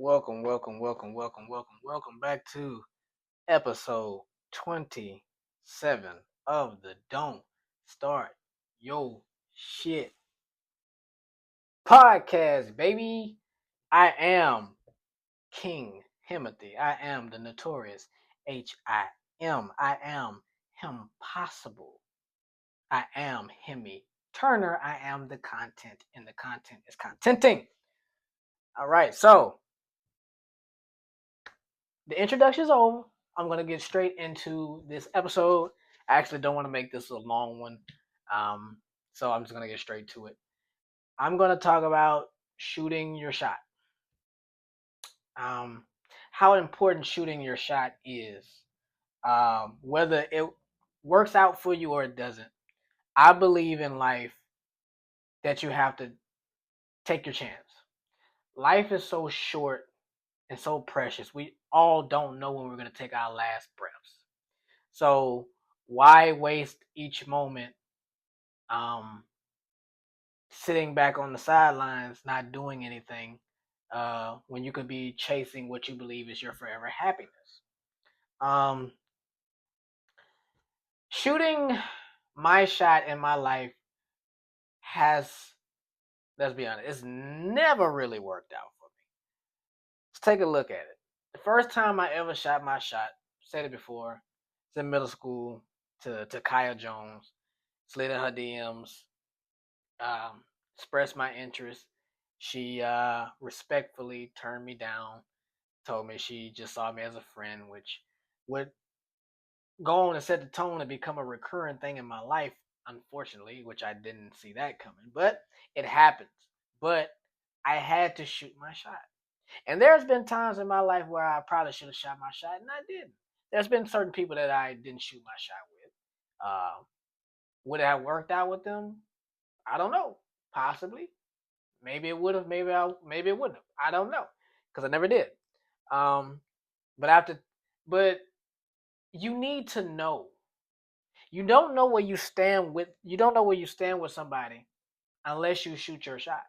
Welcome back to episode 27 of the Don't Start Yo Shit podcast, baby. I am King Himothy. I am the notorious HIM. I am Him Possible. I am Hemi Turner. I am the content, and the content is contenting. All right, so the introduction is over. I'm going to get straight into this episode. I actually don't want to make this a long one. Um, so I'm just going to get straight to it. I'm going to talk about shooting your shot. Um, how important shooting your shot is. Whether it works out for you or it doesn't. I believe in life that you have to take your chance. Life is so short and so precious. We all don't know when we're going to take our last breaths. So why waste each moment um, sitting back on the sidelines, not doing anything, when you could be chasing what you believe is your forever happiness? Um, Shooting my shot in my life has, let's be honest, it's never really worked out for me. Let's take a look at it. The first time I ever shot my shot, said it before, it's in middle school to Kaya Jones, slid in her DMs, um, expressed my interest. She respectfully turned me down, told me she just saw me as a friend, which would go on and set the tone and become a recurring thing in my life, unfortunately, which I didn't see that coming. But it happens. But I had to shoot my shot. And there's been times in my life where I probably should have shot my shot and I didn't. There's been certain people that I didn't shoot my shot with. Would it have worked out with them? I don't know. Possibly. Maybe it would have. Maybe it wouldn't have. I don't know because I never did. Um, but after, but you need to know. You don't know where you stand with. You don't know where you stand with somebody unless you shoot your shot.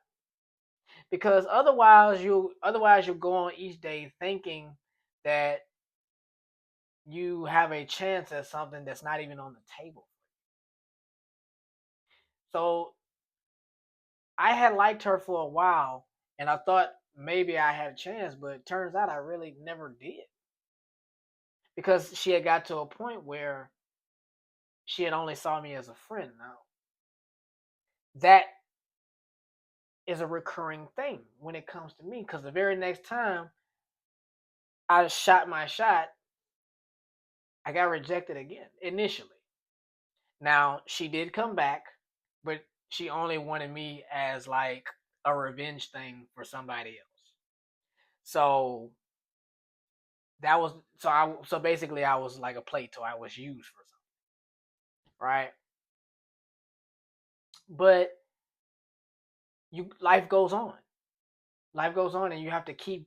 Because otherwise you go on each day thinking that you have a chance at something that's not even on the table. So I had liked her for a while, and I thought maybe I had a chance, but it turns out I really never did. Because she had got to a point where she had only saw me as a friend. Now that is a recurring thing when it comes to me, because the very next time I shot my shot, I got rejected again initially. Now she did come back, but she only wanted me as like a revenge thing for somebody else. So so basically I was like a play toy. I was used for something, right? But you life goes on. Life goes on, and you have to keep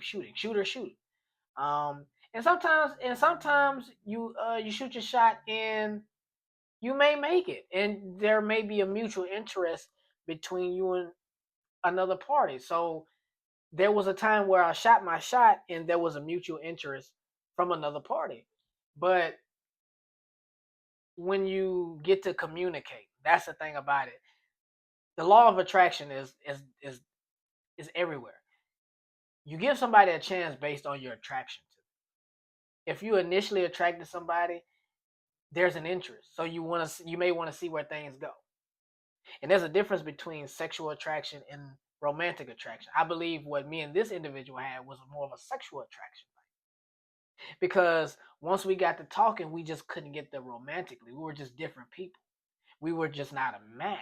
shooting. Shoot or shoot. And sometimes you shoot your shot and you may make it, and there may be a mutual interest between you and another party. So there was a time where I shot my shot and there was a mutual interest from another party. But when you get to communicate, that's the thing about it. The law of attraction is everywhere. You give somebody a chance based on your attraction to them. If you initially attracted somebody, there's an interest. So you may want to see where things go. And there's a difference between sexual attraction and romantic attraction. I believe what me and this individual had was more of a sexual attraction. Because once we got to talking, we just couldn't get there romantically. We were just different people. We were just not a match.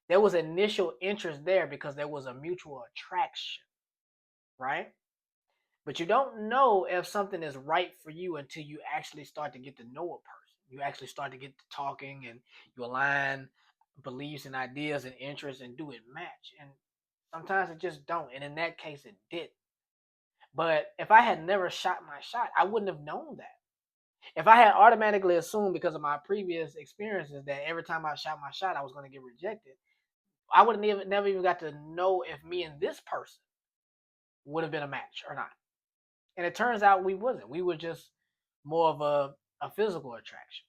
There was initial interest there because there was a mutual attraction, right? But you don't know if something is right for you until you actually start to get to know a person. You actually start to get to talking and you align beliefs and ideas and interests and do it match. And sometimes it just don't. And in that case, it did. But if I had never shot my shot, I wouldn't have known that. If I had automatically assumed because of my previous experiences that every time I shot my shot, I was going to get rejected, I would have never even got to know if me and this person would have been a match or not. And it turns out we wasn't. We were just more of a physical attraction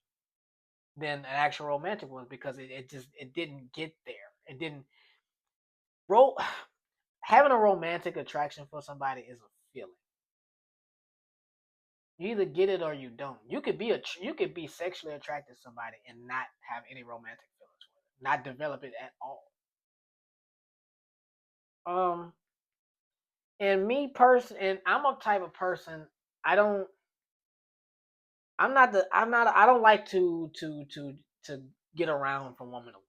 than an actual romantic one because it just it didn't get there. It didn't ro- having a romantic attraction for somebody is a feeling. You either get it or you don't. You could be sexually attracted to somebody and not have any romantic feelings for it, not develop it at all. Um, and me person, and I'm a type of person. I don't. I'm not the. I'm not. I don't like to get around from woman to woman.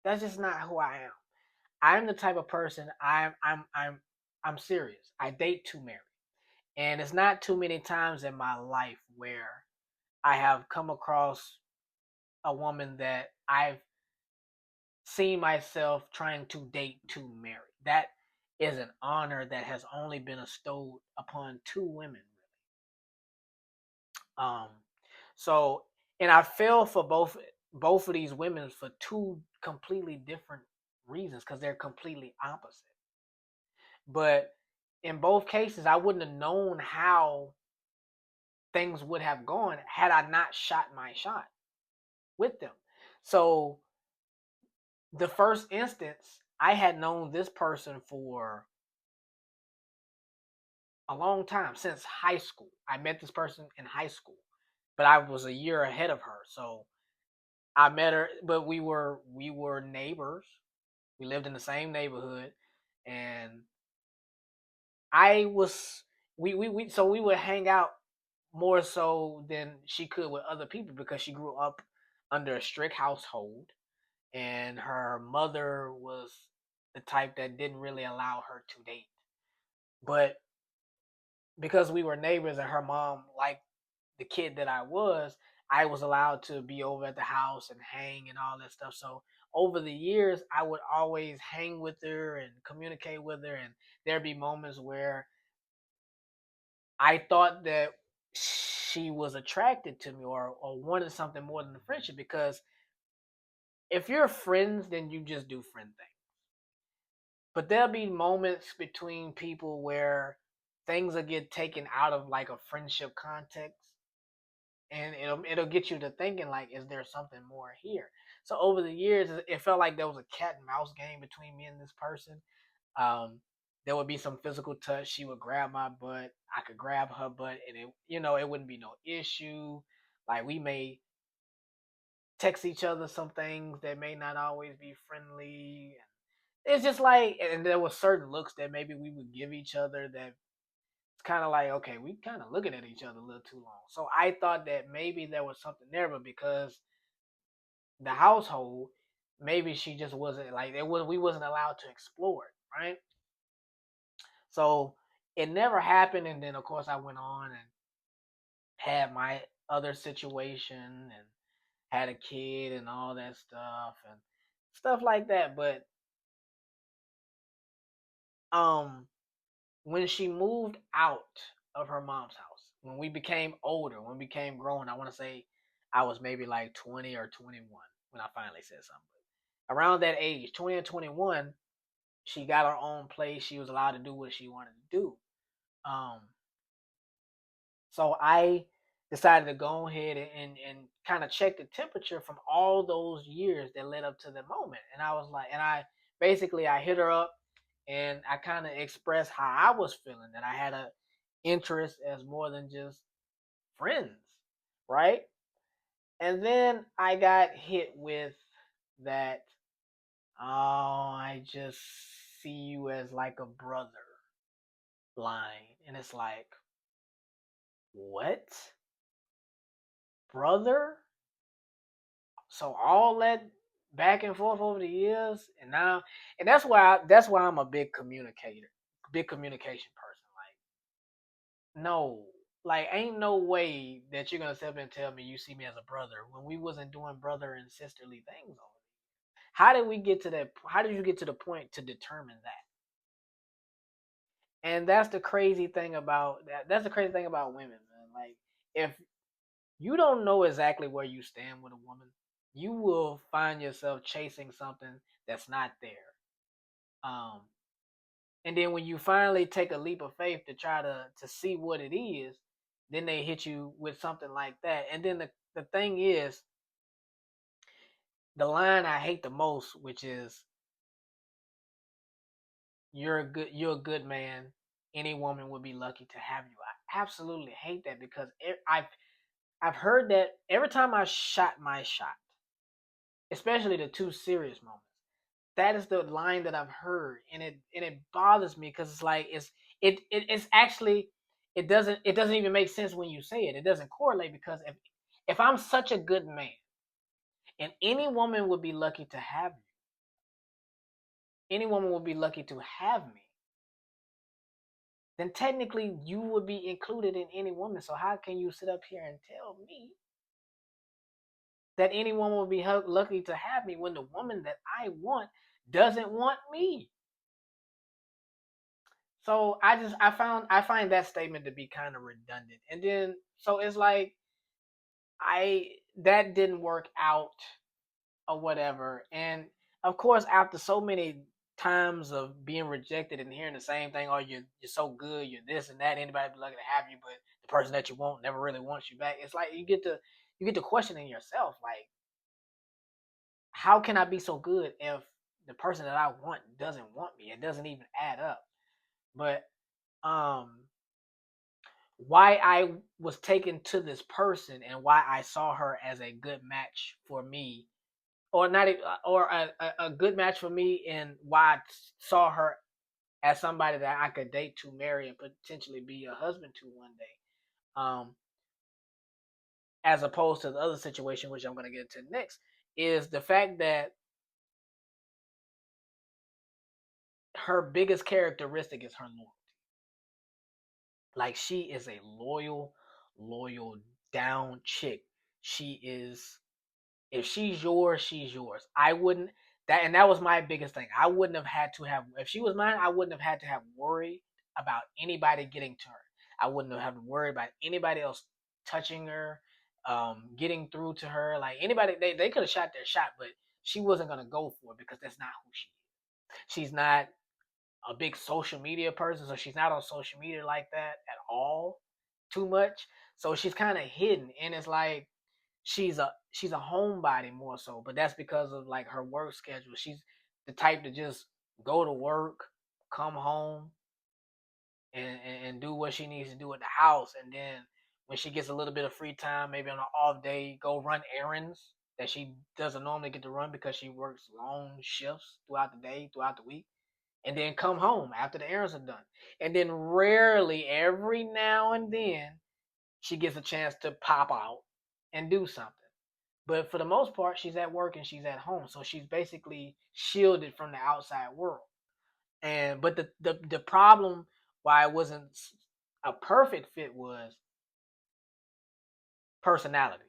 That's just not who I am. I'm the type of person. I'm serious. I date to marry, and it's not too many times in my life where I have come across a woman that I've seen myself trying to date to marry. That is an honor that has only been bestowed upon two women, really. So and I fell for both of these women for two completely different reasons because they're completely opposite. But in both cases, I wouldn't have known how things would have gone had I not shot my shot with them. So the first instance, I had known this person for a long time since high school. I met this person in high school, but I was a year ahead of her. So I met her, but we were neighbors. We lived in the same neighborhood, and I was we so we would hang out more so than she could with other people because she grew up under a strict household, and her mother was the type that didn't really allow her to date. But because we were neighbors and her mom liked the kid that I was allowed to be over at the house and hang and all that stuff. So over the years, I would always hang with her and communicate with her, and there'd be moments where I thought that she was attracted to me or wanted something more than a friendship because if you're friends, then you just do friend things. But there'll be moments between people where things will get taken out of like a friendship context and it'll get you to thinking like, is there something more here? So over the years, it felt like there was a cat and mouse game between me and this person. Um, there would be some physical touch. She would grab my butt. I could grab her butt, and it wouldn't be no issue. Like we may text each other some things that may not always be friendly. It's just like, and there were certain looks that maybe we would give each other that it's kind of like, okay, we kind of looking at each other a little too long. So I thought that maybe there was something there, but because the household, maybe she just wasn't like we wasn't allowed to explore it, right? So it never happened, and then of course I went on and had my other situation and had a kid and all that stuff like that. But um, when she moved out of her mom's house, when we became older, when we became grown, I want to say I was maybe like 20 or 21 when I finally said something. Around that age, 20 or 21, she got her own place. She was allowed to do what she wanted to do. Um, so I decided to go ahead and kind of check the temperature from all those years that led up to the moment. And I was like, and I basically I hit her up and I kind of expressed how I was feeling that I had a interest as more than just friends, right? And then I got hit with that. Oh, I just see you as like a brother line, and it's like, what, brother? So all that back and forth over the years, and now, and that's why I'm a big communicator, big communication person. Like, no, like ain't no way that you're gonna sit up and tell me you see me as a brother when we wasn't doing brother and sisterly things over. How did we get to that? How did you get to the point to determine that? And that's the crazy thing about that. That's the crazy thing about women, man. Like, if you don't know exactly where you stand with a woman, you will find yourself chasing something that's not there. Um, And then when you finally take a leap of faith to try to see what it is, then they hit you with something like that. And then the thing is, the line I hate the most, which is you're a good man. Any woman would be lucky to have you. I absolutely hate that because I've heard that every time I shot my shot, especially the two serious moments. That is the line that I've heard, and it bothers me because it's like it's actually it doesn't even make sense when you say it. It doesn't correlate because if I'm such a good man and any woman would be lucky to have me, any woman would be lucky to have me, then technically you would be included in any woman. So how can you sit up here and tell me that any woman would be lucky to have me when the woman that I want doesn't want me? So I find that statement to be kind of redundant. And then so it's like I that didn't work out or whatever. And of course, after so many times of being rejected and hearing the same thing, oh, you're so good, you're this and that, anybody be lucky to have you, but the person that you want never really wants you back. It's like you get to questioning yourself, like, how can I be so good if the person that I want doesn't want me? It doesn't even add up. But um why I was taken to this person and why I saw her as a good match for me, or not, or a good match for me, and why I saw her as somebody that I could date to marry and potentially be a husband to one day, um, as opposed to the other situation, which I'm going to get into next, is the fact that her biggest characteristic is her loyalty. Like, she is a loyal, down chick. She is If she's yours, she's yours. I wouldn't and that was my biggest thing. I wouldn't have had to have If she was mine, I wouldn't have had to have worried about anybody getting to her. I wouldn't have had to worry about anybody else touching her, getting through to her. Like, anybody, they could have shot their shot, but she wasn't gonna go for it because that's not who she is. She's not a big social media person, so she's not on social media like that at all, too much. So she's kind of hidden, and it's like she's a homebody more so, but that's because of like her work schedule. She's the type to just go to work, come home, and do what she needs to do at the house, and then when she gets a little bit of free time, maybe on an off day, go run errands that she doesn't normally get to run because she works long shifts throughout the day, throughout the week, and then come home after the errands are done. And then rarely, every now and then, she gets a chance to pop out and do something. But for the most part, she's at work and she's at home, so she's basically shielded from the outside world. And but the problem why it wasn't a perfect fit was personality.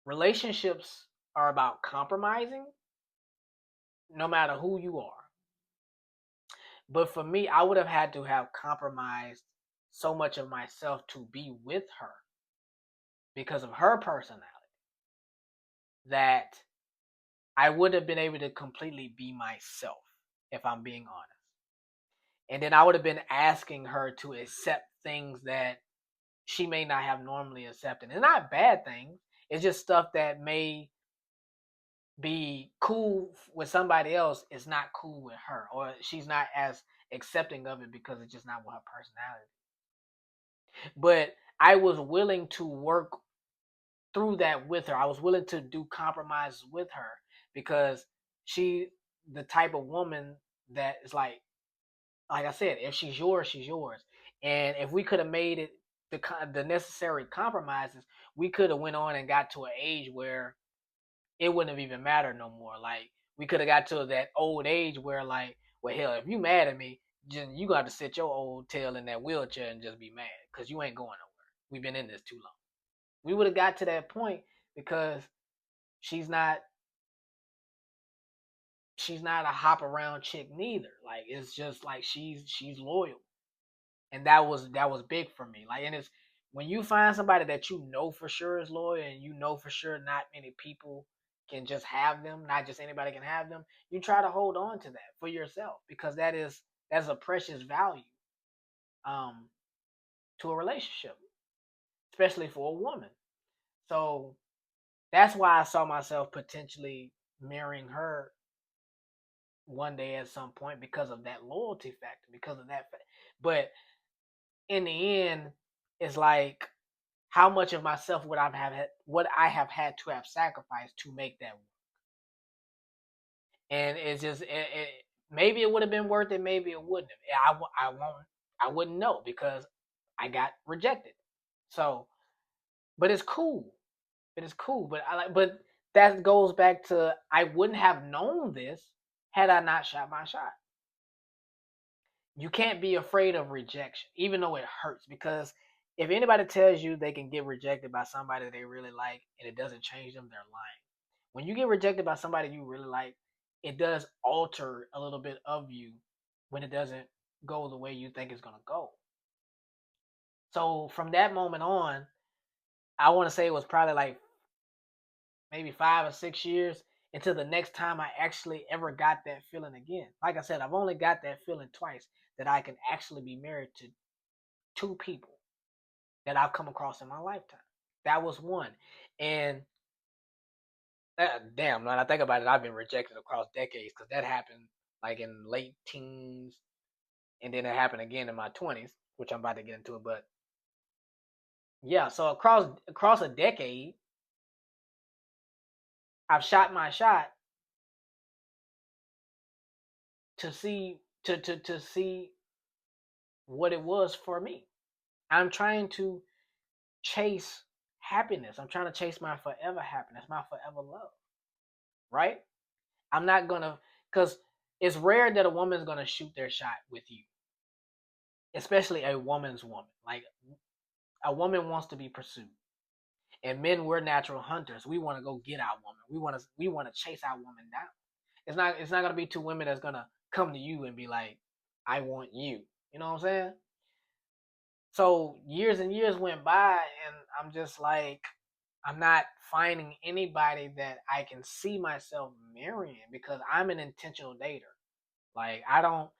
Relationships are about compromising, no matter who you are. But for me, I would have had to have compromised so much of myself to be with her because of her personality that I would have been able to completely be myself, if I'm being honest. And then I would have been asking her to accept things that she may not have normally accepted. It's not bad things. It's just stuff that may be cool with somebody else. It's not cool with her, or she's not as accepting of it because it's just not with her personality. But I was willing to work through that with her. I was willing to do compromises with her because she the type of woman that is like I said, if she's yours, she's yours. And if we could have made it the necessary compromises, we could have went on and got to an age where it wouldn't have even mattered no more. Like, we could have got to that old age where, like, well, hell, if you mad at me, you got to sit your old tail in that wheelchair and just be mad because you ain't going nowhere. We've been in this too long. We would have got to that point because she's not she's not a hop around chick neither. Like, it's just like she's loyal, and that was big for me. Like, and it's when you find somebody that you know for sure is loyal, and you know for sure not many people can just have them, not just anybody can have them, you try to hold on to that for yourself because that's a precious value um to a relationship, especially for a woman. So that's why I saw myself potentially marrying her one day at some point because of that loyalty factor, because of that. But in the end, it's like how much of myself would I have had to have sacrificed to make that work? And it's just maybe it would have been worth it, maybe it wouldn't have. I wouldn't know because I got rejected. So, but it's cool. It is cool. But that goes back to I wouldn't have known this had I not shot my shot. You can't be afraid of rejection, even though it hurts. Because if anybody tells you they can get rejected by somebody they really like and it doesn't change them, they're lying. When you get rejected by somebody you really like, it does alter a little bit of you when it doesn't go the way you think it's gonna go. So from that moment on, I want to say it was probably like maybe 5 or 6 years until the next time I actually ever got that feeling again. Like I said, I've only got that feeling twice that I can actually be married to two people that I've come across in my lifetime. That was one. And damn, when I think about it, I've been rejected across decades because that happened like in late teens, and then it happened again in my 20s, which I'm about to get into it. But yeah, so across a decade, I've shot my shot to see what it was for me. I'm trying to chase happiness. I'm trying to chase my forever happiness, my forever love. Right? I'm not gonna because it's rare that a woman's gonna shoot their shot with you, especially a woman's woman. Like a woman wants to be pursued, and men we're natural hunters. We want to go get our woman. We want to chase our woman down. It's not gonna be two women that's gonna come to you and be like, I want you. You know what I'm saying? So years and years went by, and I'm just like, I'm not finding anybody that I can see myself marrying because I'm an intentional dater. Like I don't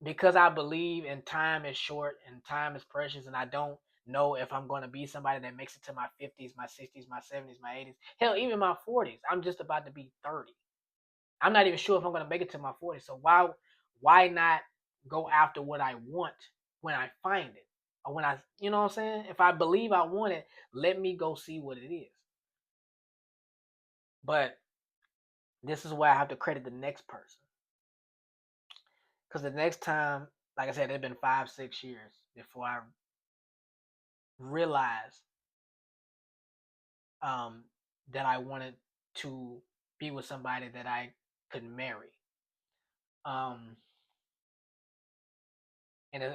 because I believe in time is short and time is precious, and I don't know if I'm going to be somebody that makes it to my 50s, my 60s, my 70s, my 80s, hell, even my 40s. I'm just about to be 30. I'm not even sure if I'm going to make it to my 40s. So why not go after what I want when I find it? Or when you know what I'm saying? If I believe I want it, let me go see what it is. But this is where I have to credit the next person. Because the next time, like I said, it's been 5, 6 years before I realized um, that I wanted to be with somebody that I could marry. Um,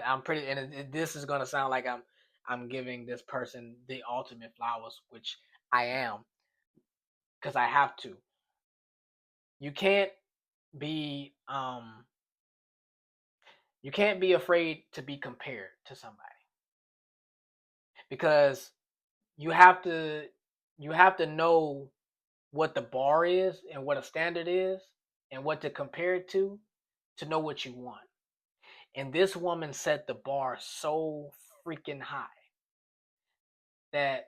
I'm pretty, this is gonna sound like I'm giving this person the ultimate flowers, which I am, because I have to. You can't be you can't be afraid to be compared to somebody because you have to you have to know what the bar is and what a standard is and what to compare it to know what you want. And this woman set the bar so freaking high that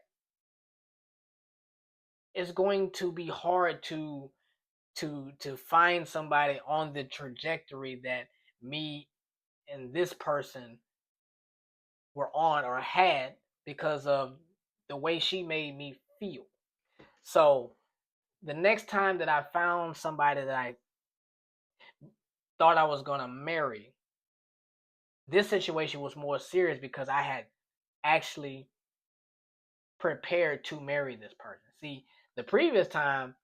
it's going to be hard to find somebody on the trajectory that me and this person were on or had because of the way she made me feel. So the next time that I found somebody that I thought I was gonna marry, this situation was more serious because I had actually prepared to marry this person. See, the previous time,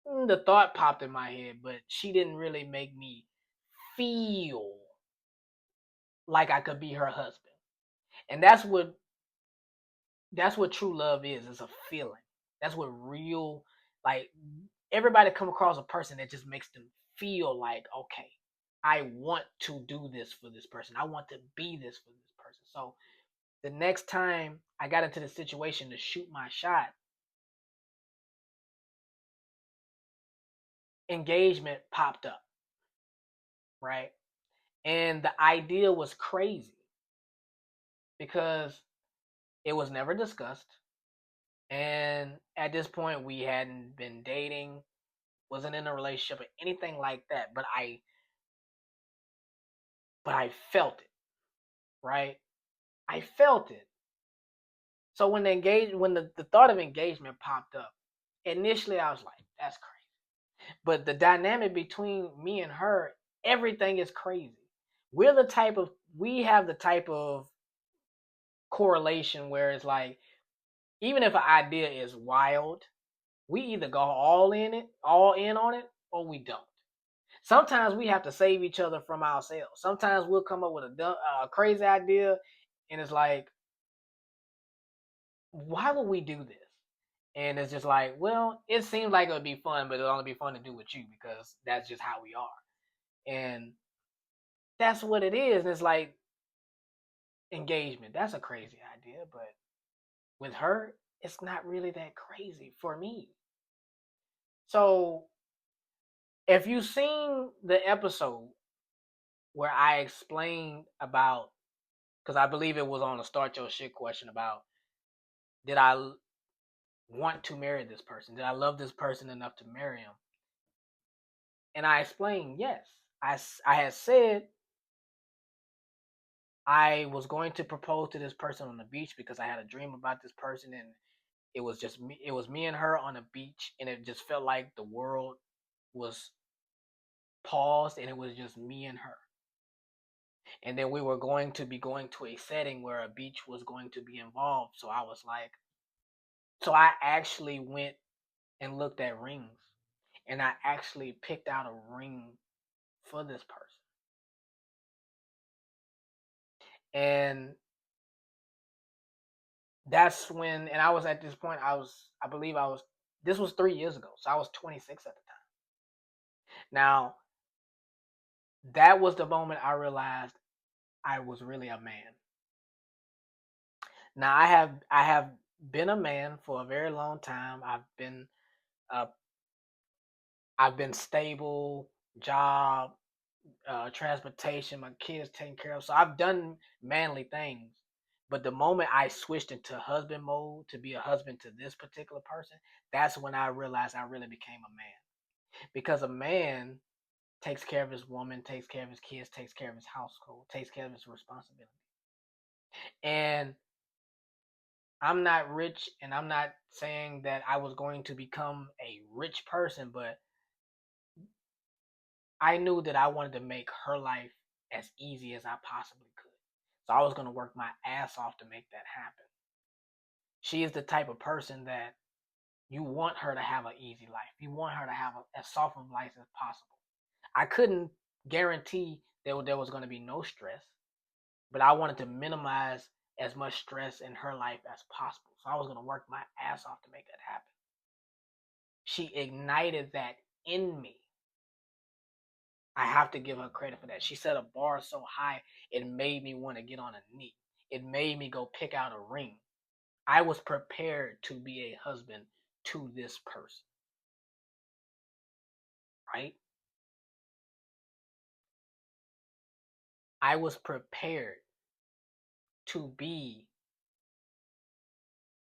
the thought popped in my head, but she didn't really make me feel like I could be her husband. And that's what true love is. It's a feeling. That's what real like everybody come across a person that just makes them feel like, okay, I want to do this for this person. I want to be this for this person. So the next time I got into the situation to shoot my shot, engagement popped up, right? And the idea was crazy because it was never discussed. And at this point, we hadn't been dating, wasn't in a relationship or anything like that. But I felt it, right? I felt it. So when the thought of engagement popped up, initially I was like, that's crazy. But the dynamic between me and her, everything is crazy. We have the type of correlation where it's like, even if an idea is wild, we either go all in on it, or we don't. Sometimes we have to save each other from ourselves. Sometimes we'll come up with a crazy idea, and it's like, why would we do this? And it's just like, well, it seems like it would be fun, but it'll only be fun to do with you because that's just how we are. And that's what it is. And it's like, engagement, that's a crazy idea, but with her, it's not really that crazy for me. So if you've seen the episode where I explained about, because I believe it was on the Start Your Shit question about, did I want to marry this person? Did I love this person enough to marry him? And I explained, yes. I had said I was going to propose to this person on the beach because I had a dream about this person, and it was me and her on a beach, and it just felt like the world was paused and it was just me and her. And then we were going to be going to a setting where a beach was going to be involved. So I was like, so I actually went and looked at rings, and I actually picked out a ring for this person. And that's when, and I was at this point, I believe this was 3 years ago. So I was 26 at the time. Now, that was the moment I realized I was really a man. Now, I have been a man for a very long time. Uh, I've been stable, job, transportation, my kids taken care of. So I've done manly things. But the moment I switched into husband mode to be a husband to this particular person, that's when I realized I really became a man. Because a man takes care of his woman, takes care of his kids, takes care of his household, takes care of his responsibility. And I'm not rich, and I'm not saying that I was going to become a rich person, but I knew that I wanted to make her life as easy as I possibly could. So I was going to work my ass off to make that happen. She is the type of person that you want her to have an easy life. You want her to have as soft of life as possible. I couldn't guarantee that there was going to be no stress, but I wanted to minimize as much stress in her life as possible. So I was going to work my ass off to make that happen. She ignited that in me. I have to give her credit for that. She set a bar so high, it made me want to get on a knee. It made me go pick out a ring. I was prepared to be a husband to this person, right? I was prepared to be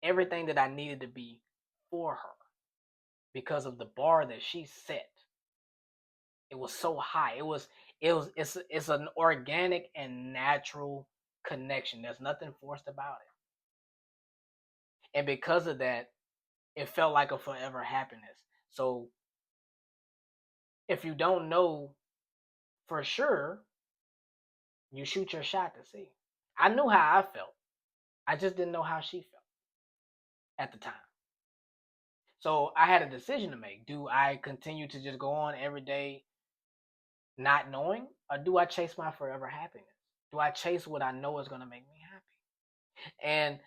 everything that I needed to be for her because of the bar that she set. It was so high. It's an organic and natural connection. There's nothing forced about it. And because of that, it felt like a forever happiness. So if you don't know for sure, you shoot your shot to see. I knew how I felt. I just didn't know how she felt at the time. So I had a decision to make. Do I continue to just go on every day not knowing? Or do I chase my forever happiness? Do I chase what I know is gonna make me happy? And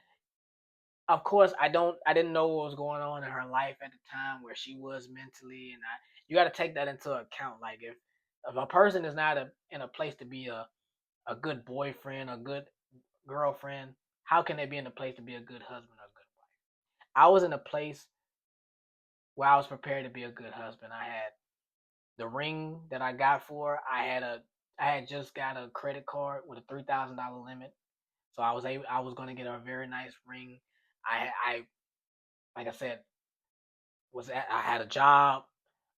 of course I didn't know what was going on in her life at the time, where she was mentally, and you gotta take that into account. Like if a person is not in a place to be a good boyfriend, a good girlfriend, how can they be in a place to be a good husband or a good wife? I was in a place where I was prepared to be a good husband. The ring that I got for her, I had just got a credit card with a $3,000 limit, so I was gonna get her a very nice ring. I like I said I had a job.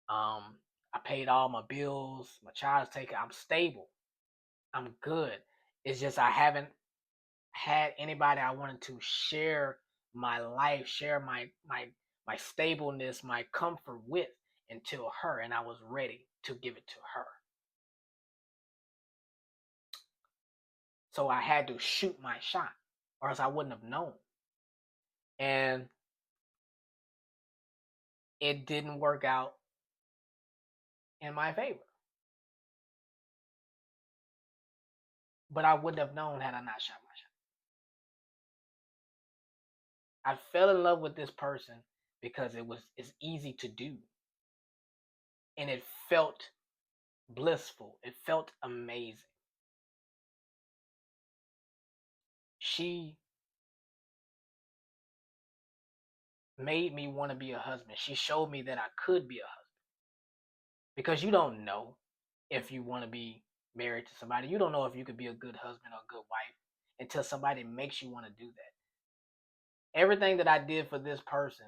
I paid all my bills. My child's taken. I'm stable. I'm good. It's just I haven't had anybody I wanted to share my life, share my stableness, my comfort with until her, and I was ready to give it to her. So I had to shoot my shot, or else I wouldn't have known. And it didn't work out in my favor. But I wouldn't have known had I not shot my shot. I fell in love with this person because it's easy to do. And it felt blissful. It felt amazing. She made me want to be a husband. She showed me that I could be a husband. Because you don't know if you want to be married to somebody. You don't know if you could be a good husband or a good wife until somebody makes you want to do that. Everything that I did for this person,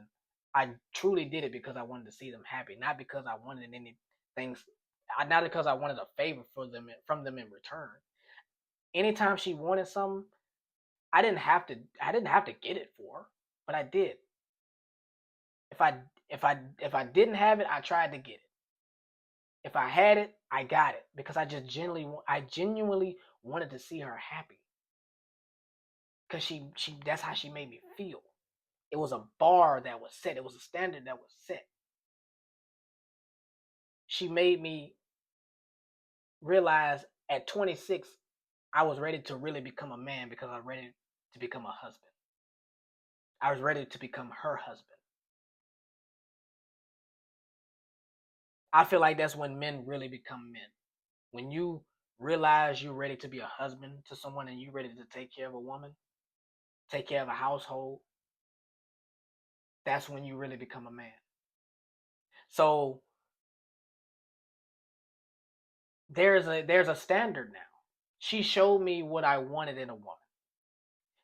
I truly did it because I wanted to see them happy, not because I wanted anything, not because I wanted a favor from them in return. Anytime she wanted something, I didn't have to get it for her, but I did. If I didn't have it, I tried to get it. If I had it, I got it because I genuinely wanted to see her happy because she that's how she made me feel. It was a bar that was set. It was a standard that was set. She made me realize at 26 I was ready to really become a man because I was ready to become a husband. I was ready to become her husband. I feel like that's when men really become men. When you realize you're ready to be a husband to someone and you're ready to take care of a woman, take care of a household, that's when you really become a man. So there's a standard now. She showed me what I wanted in a woman.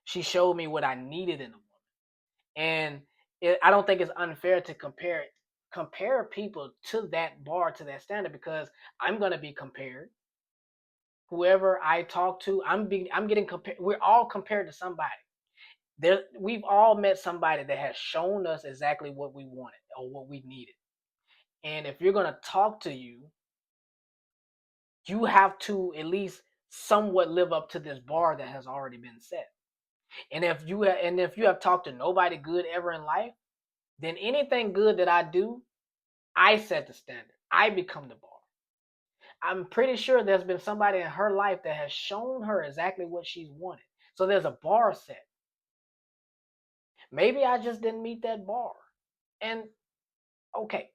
She showed me what I needed in a woman. And I don't think it's unfair to compare people to that bar, to that standard, because I'm gonna be compared. Whoever I talk to, I'm getting compared. We're all compared to somebody. We've all met somebody that has shown us exactly what we wanted or what we needed. And if you're gonna talk to you, you have to at least somewhat live up to this bar that has already been set. And if you have talked to nobody good ever in life, then anything good that I do, I set the standard. I become the bar. I'm pretty sure there's been somebody in her life that has shown her exactly what she's wanted. So there's a bar set. Maybe I just didn't meet that bar. And okay.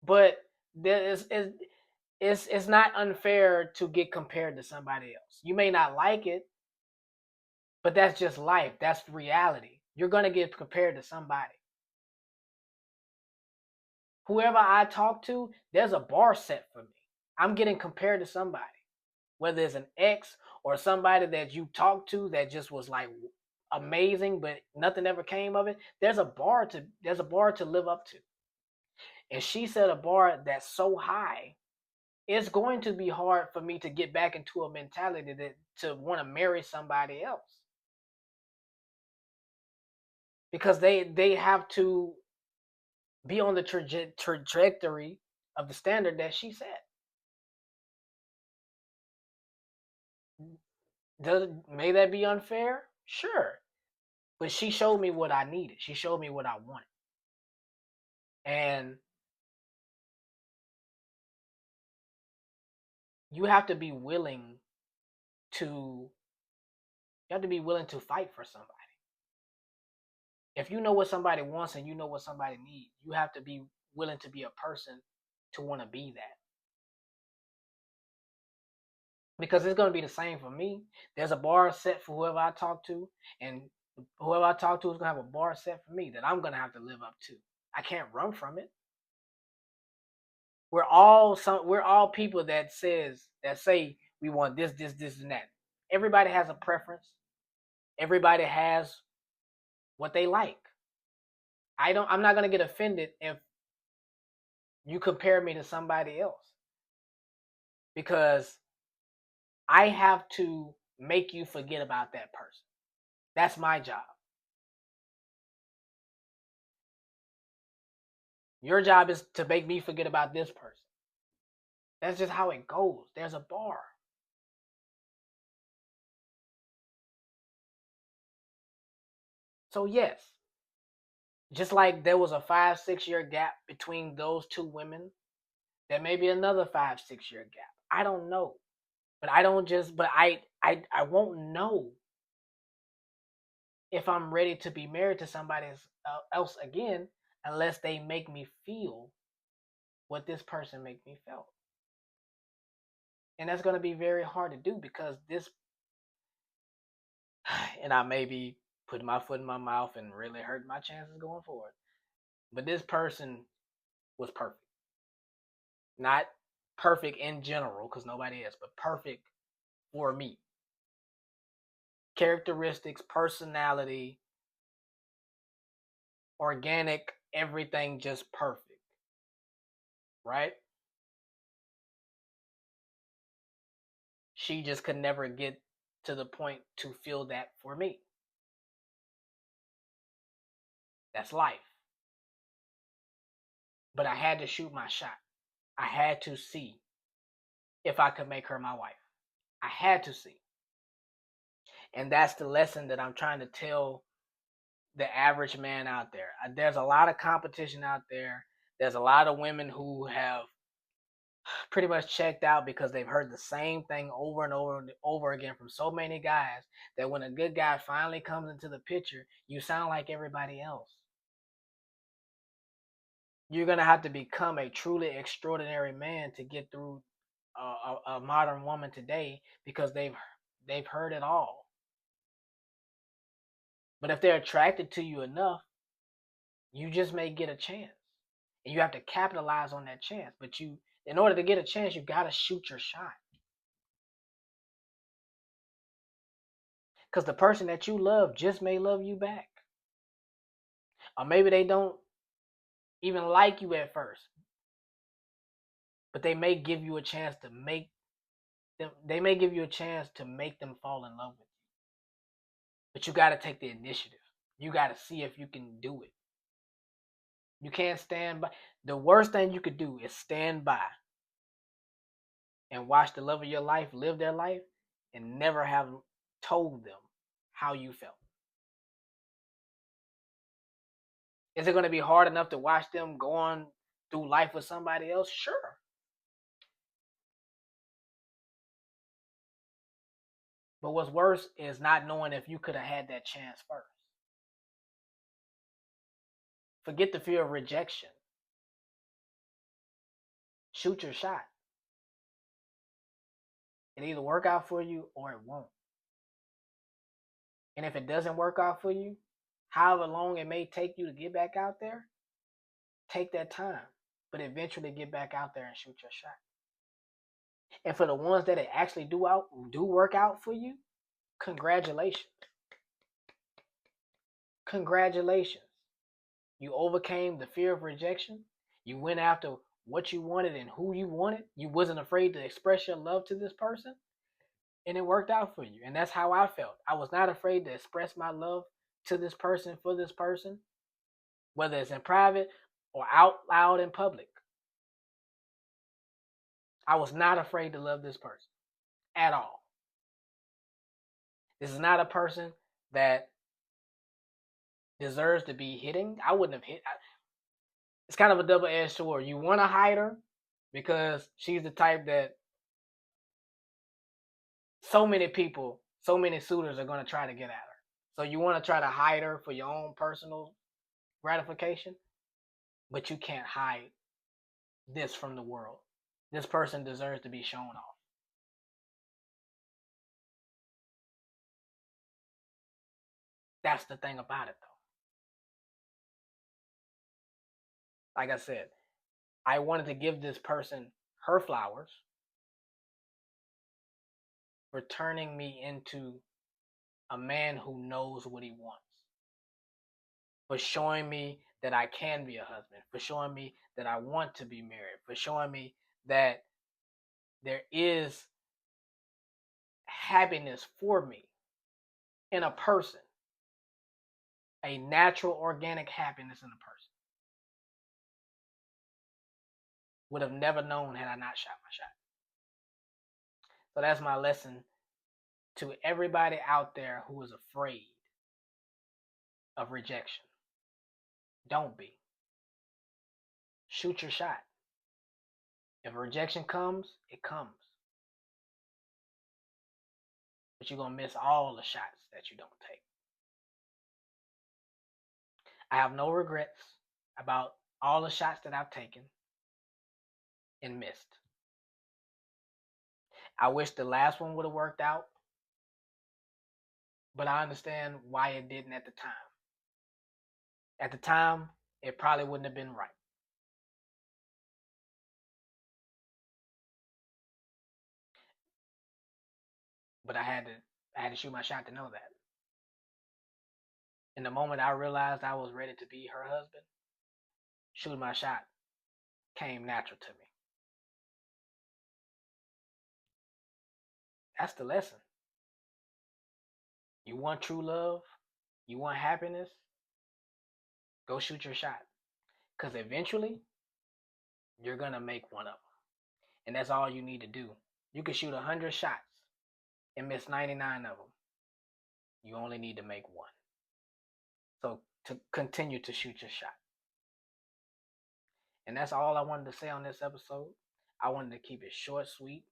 But there is it's not unfair to get compared to somebody else. You may not like it, but that's just life. That's reality. You're gonna get compared to somebody. Whoever I talk to, there's a bar set for me. I'm getting compared to somebody, whether it's an ex or somebody that you talked to that just was like amazing, but nothing ever came of it. There's a bar to live up to, and she set a bar that's so high. It's going to be hard for me to get back into a mentality that to want to marry somebody else because they have to be on the trajectory of the standard that she set. May that be unfair? Sure. But she showed me what I needed. She showed me what I wanted. And you have to be willing to fight for somebody. If you know what somebody wants and you know what somebody needs, you have to be willing to be a person to want to be that. Because it's going to be the same for me. There's a bar set for whoever I talk to, and whoever I talk to is going to have a bar set for me that I'm going to have to live up to. I can't run from it. we're all people that say we want this, and that. Everybody has a preference. Everybody has what they like. I'm not gonna get offended if you compare me to somebody else because I have to make you forget about that person. That's my job. Your job is to make me forget about this person. That's just how it goes. There's a bar. So yes, just like there was a 5, 6 year gap between those two women, there may be another 5, 6 year gap. I don't know. But I don't just but I won't know if I'm ready to be married to somebody else again unless they make me feel what this person make me feel. And that's going to be very hard to do because this and I may be putting my foot in my mouth and really hurting my chances going forward. But this person was perfect. Not perfect in general because nobody is, but perfect for me. Characteristics, personality, organic, everything just perfect. Right? She just could never get to the point to feel that for me. That's life. But I had to shoot my shot. I had to see if I could make her my wife. I had to see. And that's the lesson that I'm trying to tell the average man out there. There's a lot of competition out there. There's a lot of women who have pretty much checked out because they've heard the same thing over and over and over again from so many guys that when a good guy finally comes into the picture, you sound like everybody else. You're going to have to become a truly extraordinary man to get through a modern woman today because they've heard it all. But if they're attracted to you enough, you just may get a chance. And you have to capitalize on that chance. But in order to get a chance, you got to shoot your shot. Because the person that you love just may love you back. Or maybe they don't even like you at first. But they may give you a chance to make them, they may give you a chance to make them fall in love with you. But you got to take the initiative. You got to see if you can do it. You can't stand by. The worst thing you could do is stand by and watch the love of your life live their life and never have told them how you felt. Is it going to be hard enough to watch them go on through life with somebody else? Sure. But what's worse is not knowing if you could have had that chance first. Forget the fear of rejection. Shoot your shot. It either work out for you or it won't. And if it doesn't work out for you, however long it may take you to get back out there, take that time. But eventually get back out there and shoot your shot. And for the ones that it actually do work out for you, congratulations. Congratulations. You overcame the fear of rejection. You went after what you wanted and who you wanted. You wasn't afraid to express your love to this person. And it worked out for you. And that's how I felt. I was not afraid to express my love to this person, for this person, whether it's in private or out loud in public. I was not afraid to love this person at all. This is not a person that deserves to be hitting. I wouldn't have hit. It's kind of a double-edged sword. You want to hide her because she's the type that so many people, so many suitors are going to try to get at her. So you want to try to hide her for your own personal gratification, but you can't hide this from the world. This person deserves to be shown off. That's the thing about it, though. Like I said, I wanted to give this person her flowers for turning me into a man who knows what he wants, for showing me that I can be a husband, for showing me that I want to be married, for showing me that there is happiness for me in a person, a natural, organic happiness in a person. Would have never known had I not shot my shot. So that's my lesson to everybody out there who is afraid of rejection. Don't be. Shoot your shot. If rejection comes, it comes. But you're going to miss all the shots that you don't take. I have no regrets about all the shots that I've taken and missed. I wish the last one would have worked out, but I understand why it didn't at the time. At the time, it probably wouldn't have been right. But I had to shoot my shot to know that. And the moment I realized I was ready to be her husband, shooting my shot came natural to me. That's the lesson. You want true love? You want happiness? Go shoot your shot. Because eventually, you're going to make one of them. And that's all you need to do. You can shoot 100 shots and miss 99 of them. You only need to make one. So to continue to shoot your shot. And that's all I wanted to say on this episode. I wanted to keep it short, sweet,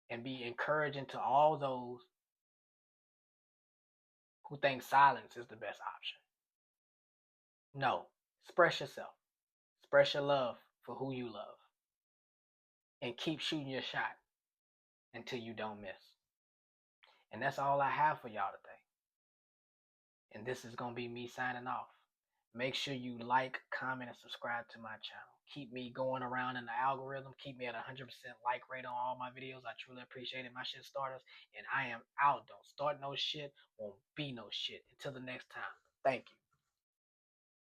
and be encouraging to all those who think silence is the best option. No, express yourself. Express your love for who you love. And keep shooting your shot until you don't miss. And that's all I have for y'all today. And this is going to be me signing off. Make sure you like, comment, and subscribe to my channel. Keep me going around in the algorithm. Keep me at 100% like rate on all my videos. I truly appreciate it, my shit starters. And I am out. Don't start no shit. Won't be no shit. Until the next time. Thank you.